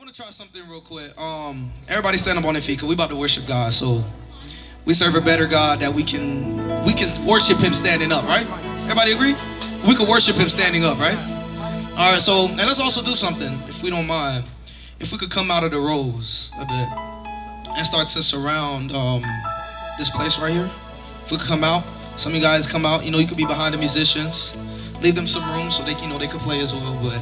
want to try something real quick. Everybody stand up on their feet because we about to worship God. So we serve a better God that we can worship Him standing up, right? Everybody agree? We could worship Him standing up, right? All right. So and let's also do something, if we don't mind. If we could come out of the rows a bit and start to surround this place right here. If we could come out, some of you guys come out. You know, you could be behind the musicians. Leave them some room so they could play as well. But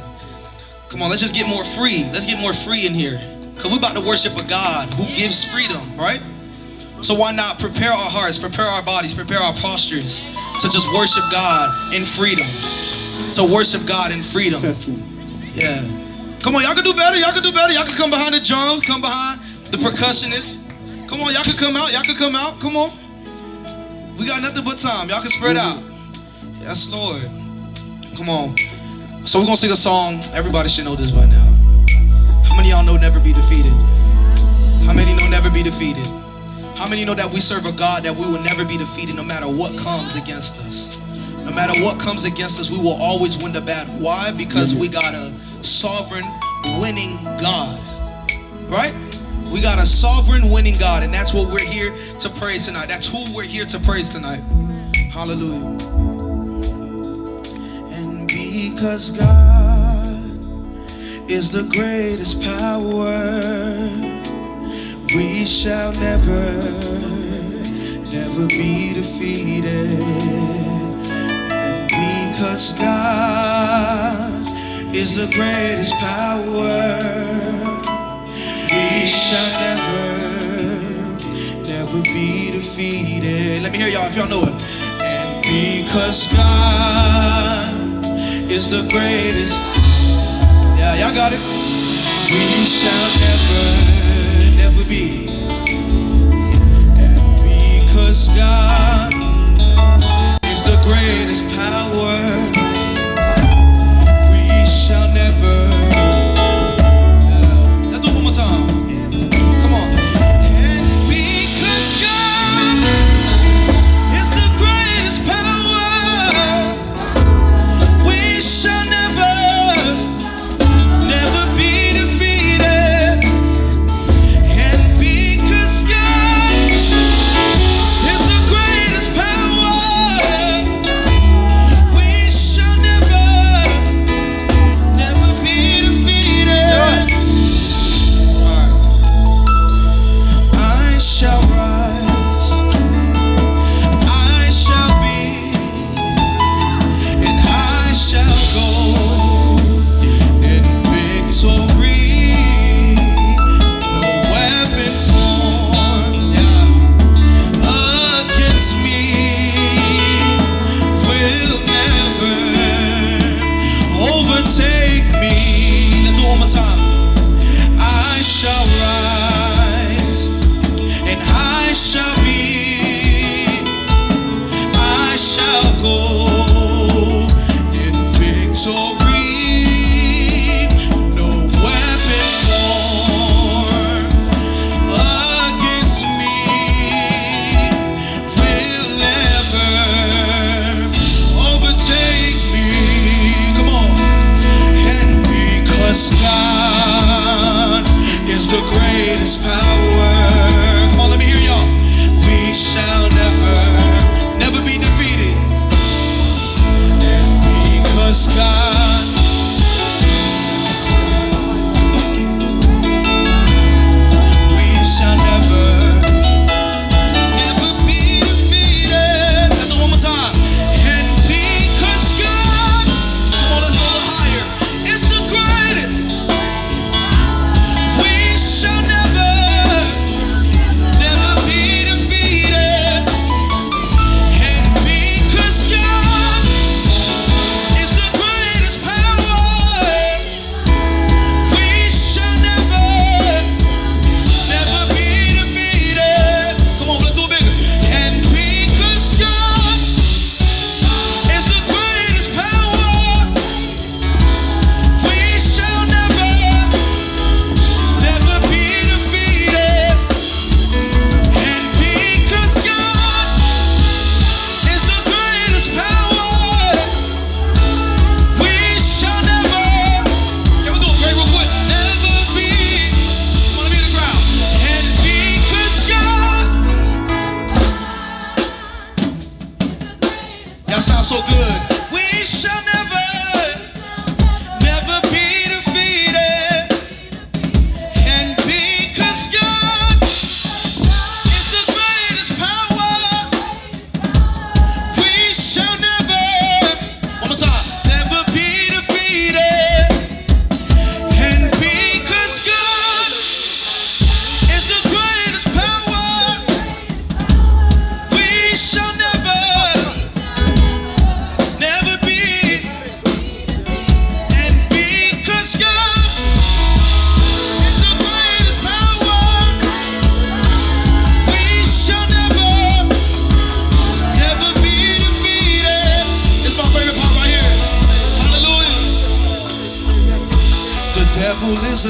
come on, let's just get more free. Let's get more free in here. Because we're about to worship a God who gives freedom, right? So why not prepare our hearts, prepare our bodies, prepare our postures to just worship God in freedom. To worship God in freedom. Yeah. Come on, y'all can do better. Y'all can do better. Y'all can come behind the drums, come behind the percussionists. Come on, y'all can come out. Y'all can come out. Come on. We got nothing but time. Y'all can spread out. Yes, Lord. Come on. So we're going to sing a song. Everybody should know this by now. How many of y'all know Never Be Defeated? How many know Never Be Defeated? How many know that we serve a God that we will never be defeated no matter what comes against us? No matter what comes against us, we will always win the battle. Why? Because we got a sovereign, winning God. Right? We got a sovereign, winning God, and that's what we're here to praise tonight. That's who we're here to praise tonight. Hallelujah. And because God is the greatest power, we shall never be defeated. And because God is the greatest power, we shall never be defeated. Let me hear y'all if y'all know it. And because God is the greatest, yeah, y'all got it. We shall never be. And because God is the greatest power, we shall never. Let's do it one more time. Come on. And because God is the greatest power, we shall never be defeated.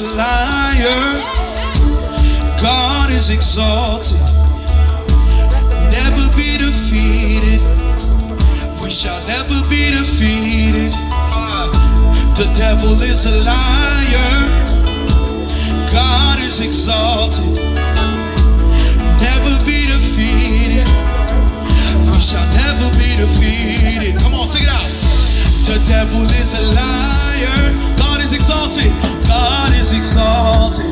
a liar. God is exalted, never be defeated. We shall never be defeated. The devil is a liar. God is exalted, never be defeated. We shall never be defeated. Come on, sing it out. The devil is a liar. God is exalted. God is exalted,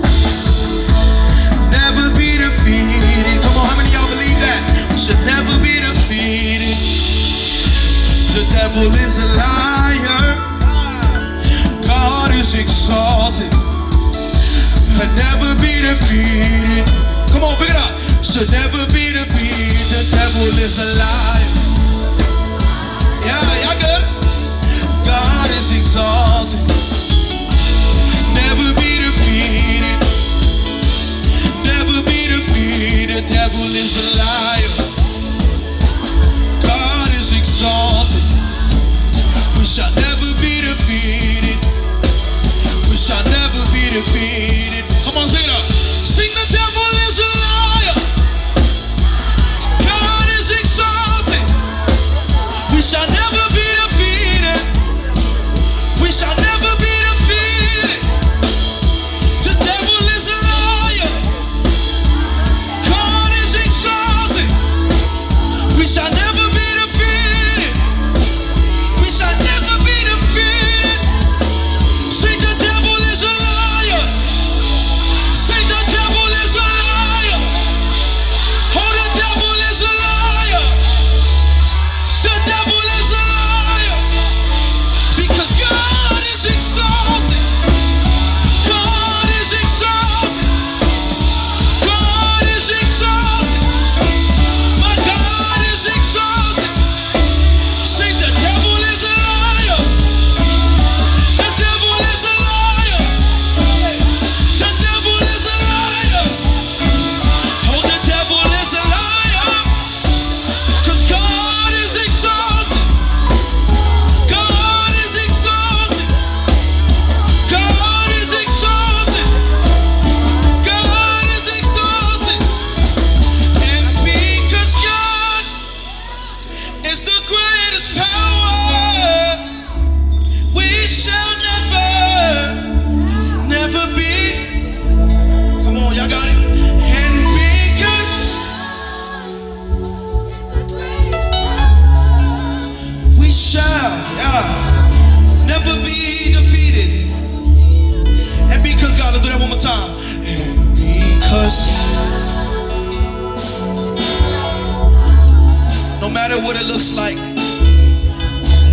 never be defeated. Come on, how many of y'all believe that? We should never be defeated. The devil is a liar. God is exalted, never be defeated. Come on, pick it up. Should never be defeated. The devil is a liar. Yeah, y'all good? God is exalted, never be defeated. Never be defeated. The devil is a liar. God is exalted. We shall never be defeated. We shall never be defeated. Come on, sing it up. Sing, the devil is a liar. God is exalted. We shall never be defeated. We shall never be defeated. The devil is a liar. God is exalted. We shall never be defeated. We shall never be defeated. Sing, the devil is a liar. Sing, the devil is a liar. Oh, the devil is a liar. The devil is a liar. Because God is exalted. God is exalted. God is exalted. My God is exalted. Sing, the devil is a liar. The devil is a liar. The devil is a liar. Oh, the devil is a liar. Cause God is exalted. God is exalted. God is exalted. God is exalted. And because God is the greatest power, we shall never be. Come on, y'all got it. And because we shall never be defeated. And because God, let's do that one more time. And because no matter what it looks like,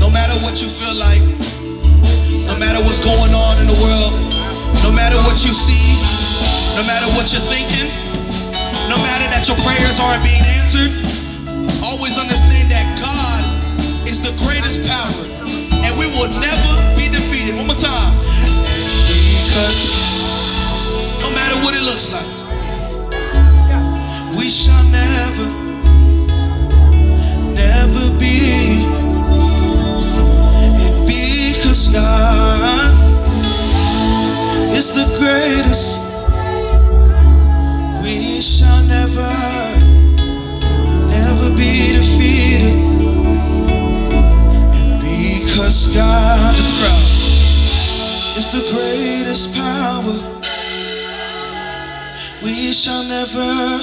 no matter what you feel like, no matter what's going on in the world, no matter what you see, no matter what you're thinking, no matter that your prayers aren't being answered, always understand that God is the greatest power, and we will never be defeated. One more time. Because no matter what it looks like, we shall never be. And because God is the greatest, we shall never be defeated. And because God, just the crowd, is the greatest power, we shall never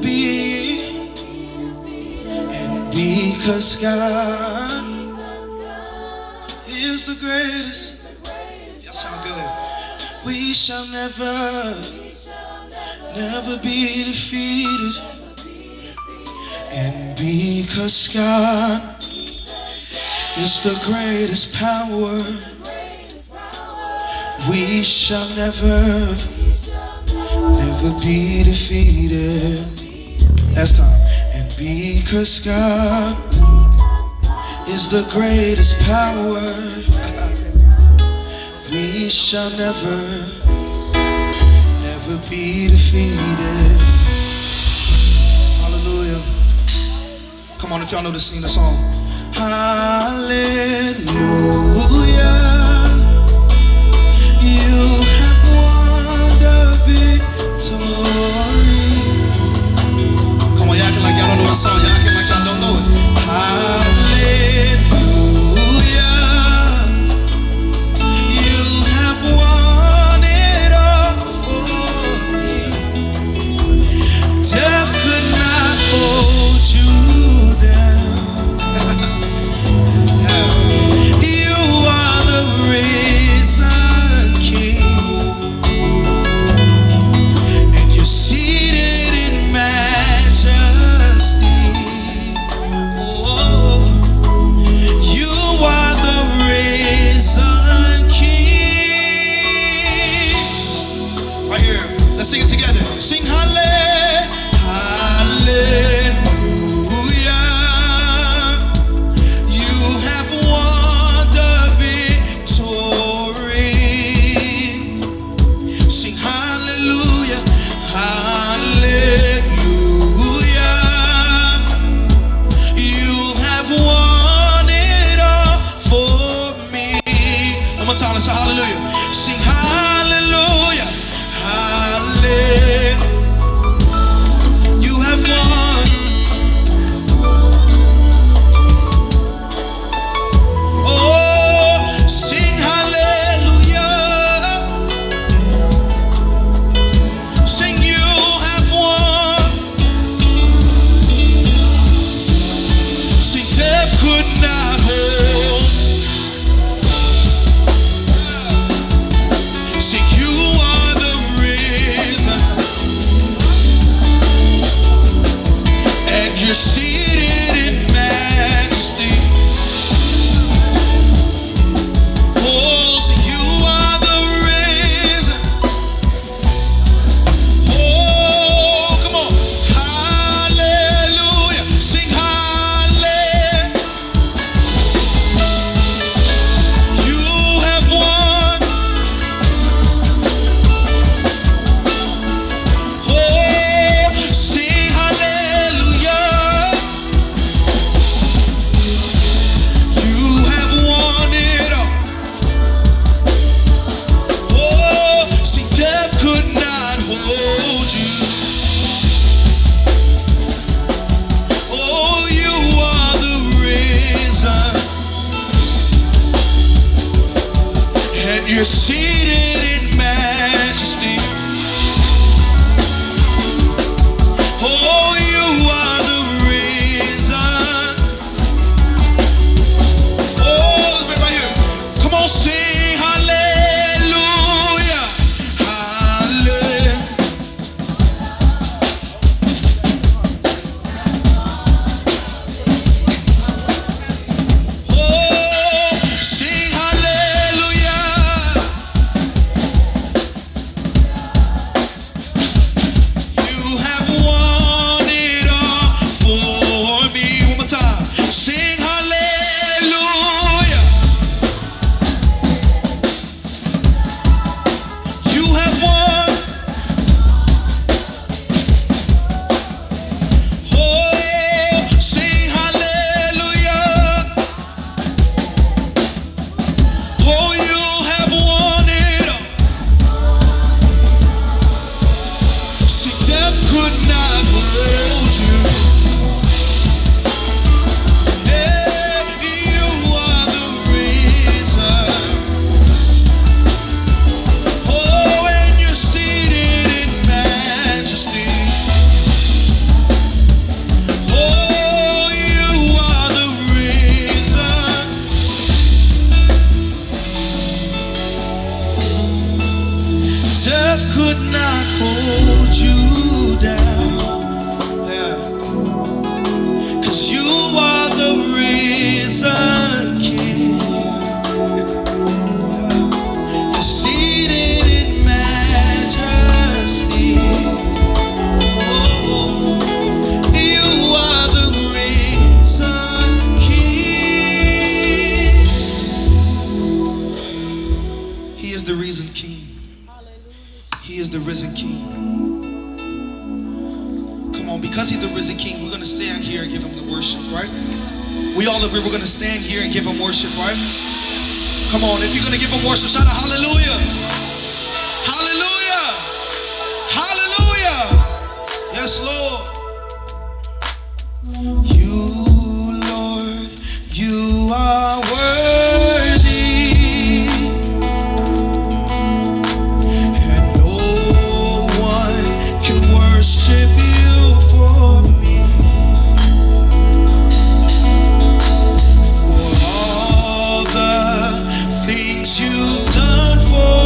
be. And because God is the greatest, y'all sound good, we shall never be defeated. And because God is the greatest power, we shall never be defeated. Last time. And because God is the greatest power, we shall never be defeated. Hallelujah. Come on, if y'all know to sing the song. Hallelujah. Let's say hallelujah. Sing hallelujah. Hallelujah. You have won. Oh, sing hallelujah. Sing you have won. Sing death could not hold. Sing you are the reason. And you're seated in majesty. Oh, sing you are the reason. Oh, come on. Hallelujah. Sing hallelujah. You have won. Oh, sing hallelujah. You have won it all. Oh, sing death could not hold you. Oh, you are the reason. And you're seated in majesty. Oh, you are the reason. Oh, let's be right here. Come on, sing hallelujah. Hallelujah. Oh, sing hallelujah. You have won it all for me. One more time. Sing hallelujah. You have won. Oh, sing hallelujah. Oh, you have won it all. See, death could not hold you. Hey, you are the reason. Oh, and you're seated in majesty. Oh, you are the reason. Death could not hold you down. Yeah. 'Cause you are the reason, King. You're seated in majesty. Oh, you are the reason, King. He is the reason, King. He is the risen King. Come on, because he's the risen King, we're going to stand here and give him the worship, right? We all agree we're going to stand here and give him worship, right? Come on, if you're going to give him worship, shout out hallelujah. Hallelujah. Hallelujah. Yes, Lord. You, Lord, you are worthy. And no one can worship you for me. For all the things you've done for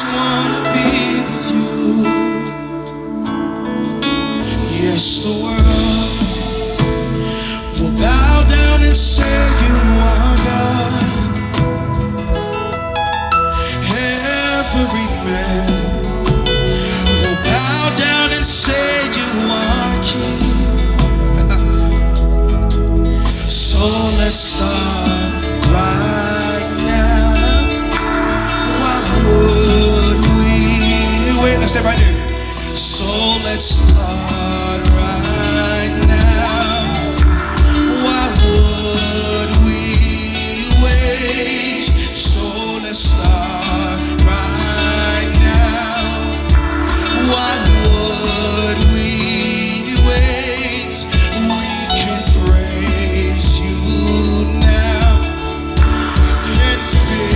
just wanna be with you. Yes, the world will bow down and say you are God. Every man will bow down and say you are King. So let's start right now. What would we wait? Let's stay right there. So let's start right now. What would we wait? So let's start right now. What would we wait? We can praise you now in victory.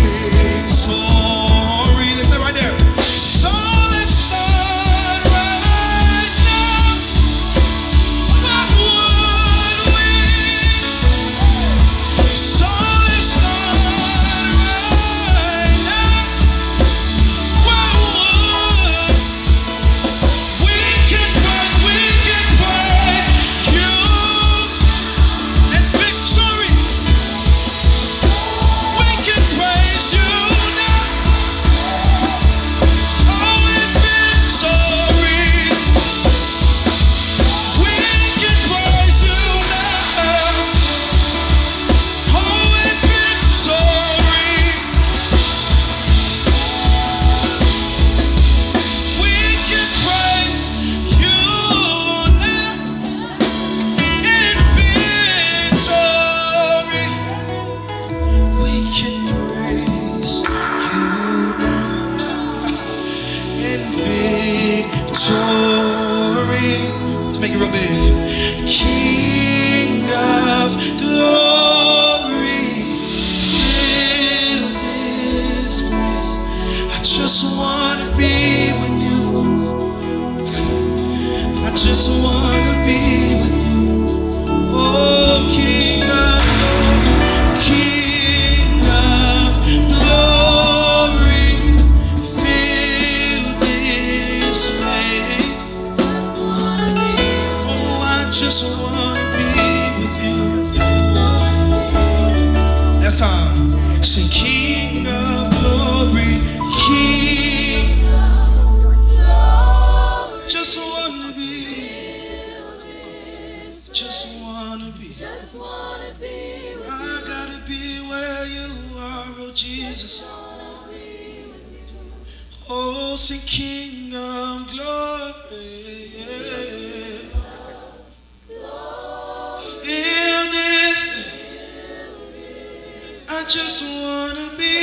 Let's stay right there. So let's start right now. What would we? So let's start right now. What would we can praise you in victory. We can praise you now. Oh, in victory. We can praise you now. Oh, in victory. We can praise you now. In victory. We can praise you now. In victory. Let's make it real big. King of glory, fill this place. I just wanna be with you. I just wanna be with you. Oh, King of glory, King of glory, fill this place. Oh, I just wanna be with you. That's time. Say, King of glory, King. Just wanna be. Just wanna be. I gotta be where you are, oh Jesus. Oh, say King of glory. Feel this. I just wanna be.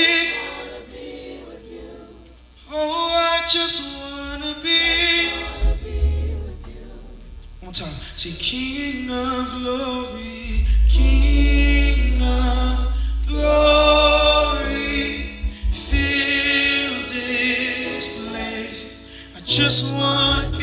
Oh, I just wanna be. One more time. Say King of glory, King of glory, fill this place. I just wanna be.